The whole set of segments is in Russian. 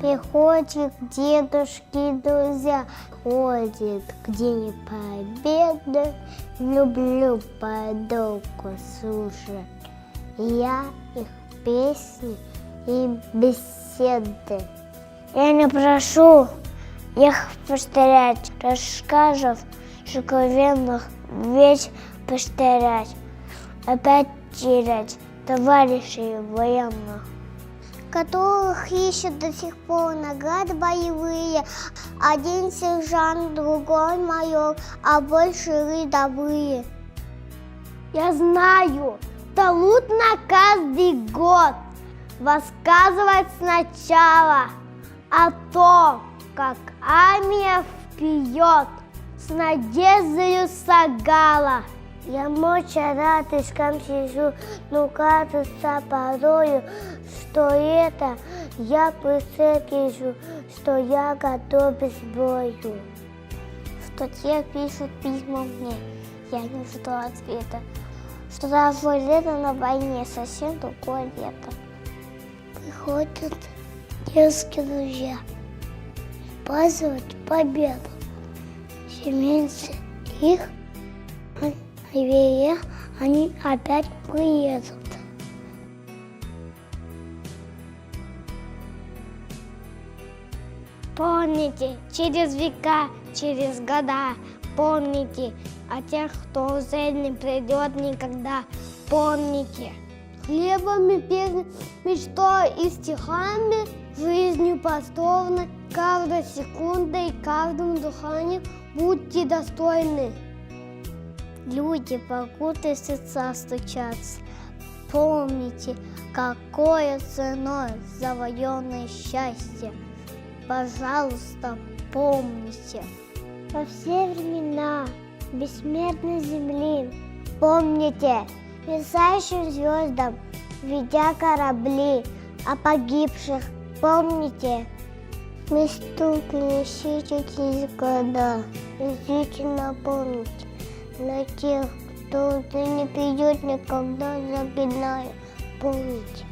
Приходит к дедушке друзья, ходит к День Победы. Люблю подолгу слушать я их песни и беседы. Я не прошу их повторять, рассказов сокровенных ведь повторять, опять терять товарищей военных, которых ищут до сих пор награды боевые. Один сержант, другой майор, а больше рядовые. Я знаю, дадут на каждый год рассказывать сначала о том, как армия вперед с надеждою шагала. Я молча рядышком сижу, но кажется порою, что это я присягну, что я готовлюсь к бою. Что те пишут письма мне, я не жду ответа, что даже лето на войне совсем другое лето. Приходят детские друзья праздновать победу. Семейцы их, они опять приедут. Помните, через века, через года, помните о тех, кто уже не придет никогда. Помните, хлебами, песней, мечтой и стихами, жизнью постовной, каждой секундой, каждым дыханием будьте достойны. Люди покуты сердца стучатся. Помните, какое ценой завоеванное счастье. Пожалуйста, помните. Во все времена бессмертной земли помните мерцающим звездам, ведя корабли, о погибших помните. Мечту принесите через года, действительно помните. На тех, кто уже не придет никогда, заклинаю, помните.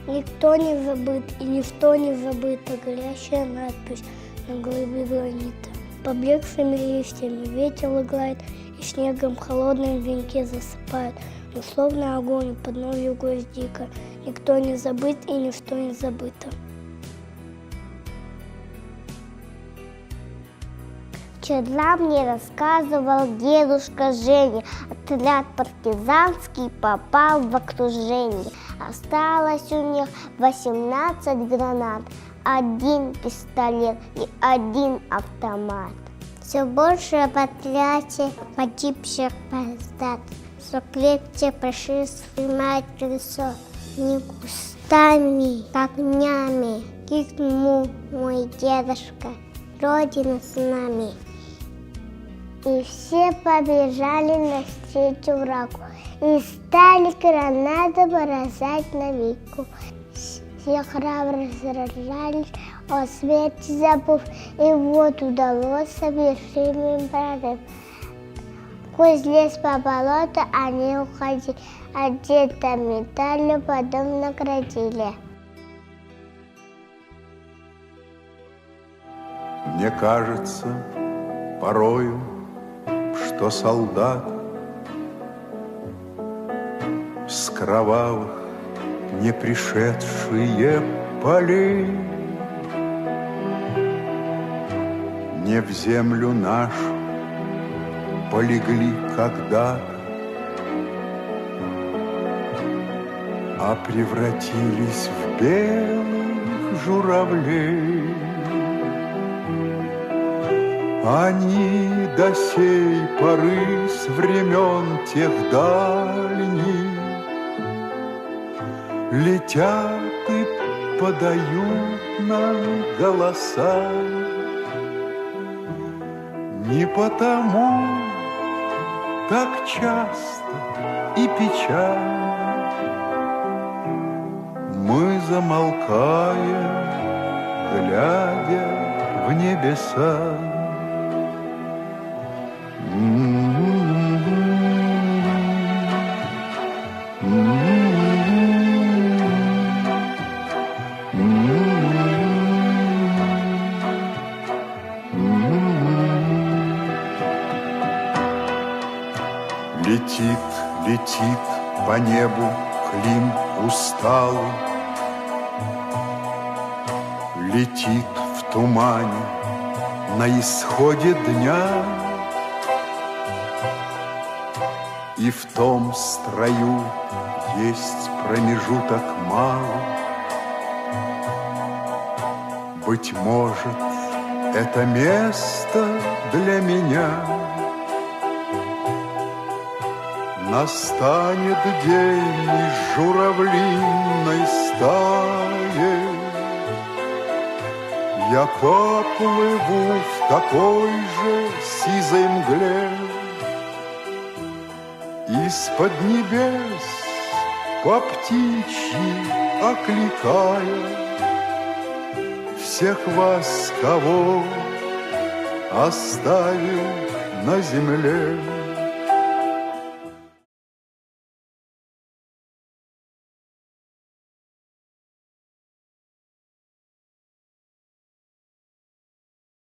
Никто не забыт и ничто не забыто, горящая надпись на глыбе гранита. Поблекшими листьями ветер играет и снегом холодным венки засыпает. Но словно огонь под новью гвоздика, никто не забыт и ничто не забыто. Вчера мне рассказывал дедушка Женя, отряд партизанский попал в окружение. Осталось у них 18 гранат, 1 пистолет и 1 автомат. Все больше в отряде погибших солдат. Все крепче пошли снимать лицо. Не кустами, огнями крикнул мой дедушка: Родина с нами. И все побежали навстречу врагу и стали гранаты бросать на Вику. Все храбро сражались, о смерти забыв, и вот удалось совершить прорыв. Сквозь лес по болоту они уходили, а где-то медалью потом наградили. Мне кажется порою, что солдат с кровавых не пришедшие полей не в землю нашу полегли когда-то, а превратились в белых журавлей. Они до сей поры с времен тех дальних летят и подают нам голоса. Не потому так часто и печально мы замолкаем, глядя в небеса. Летит по небу клин усталый, летит в тумане на исходе дня, и в том строю есть промежуток малый. Быть может, это место для меня. Настанет день из журавлиной стаи, я поплыву в такой же сизой мгле. Из-под небес по птичьи окликая всех вас, кого оставил на земле.